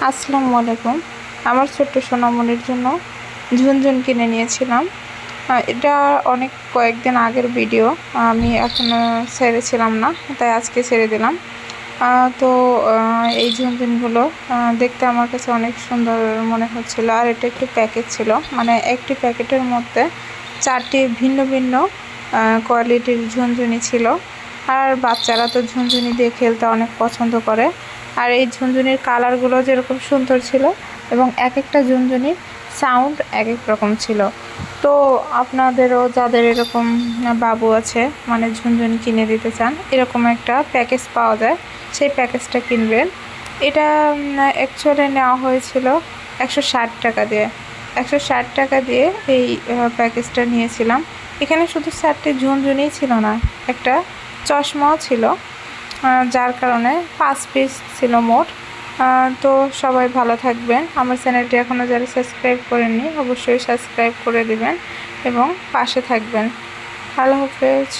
আসসালামু আলাইকুম। আমার ছোট্ট সোনামণির জন্য ঝুনঝুন কিনে নিয়েছিলাম। এটা কয়েকদিন আগের ভিডিও, আমি এখনও ছেড়েছিলাম না, তাই আজকে ছেড়ে দিলাম। তো এই ঝুনঝুনগুলো দেখতে আমার কাছে অনেক সুন্দর মনে হচ্ছিল। আর এটা একটি প্যাকেট ছিল, মানে একটি প্যাকেটের মধ্যে 4টি ভিন্ন ভিন্ন কোয়ালিটির ঝুনঝুনি ছিল। আর বাচ্চারা তো ঝুনঝুনি দিয়ে খেলতে অনেক পছন্দ করে। আর এই ঝুনঝুনির কালারগুলো যেরকম সুন্দর ছিল এবং এক একটা ঝুনঝুনির সাউন্ড এক এক রকম ছিল। তো আপনাদেরও যাদের এরকম বাবু আছে, মানে ঝুনঝুনি কিনে দিতে চান, এরকম একটা প্যাকেজ পাওয়া যায়, সেই প্যাকেজটা কিনবেন। এটা অ্যাকচুয়ালি নেওয়া হয়েছিল 160 টাকা দিয়ে। 160 টাকা দিয়ে এই প্যাকেজটা নিয়েছিলাম। এখানে শুধু 4টি ঝুনঝুনিই ছিল না, একটা চশমাও ছিল, যার কারণে 5 পিস ছিল মোট। তো সবাই ভালো থাকবেন। আমার চ্যানেলটি এখনও যারা সাবস্ক্রাইব করেননি অবশ্যই সাবস্ক্রাইব করে দিবেন এবং পাশে থাকবেন। আল্লাহ হাফেজ।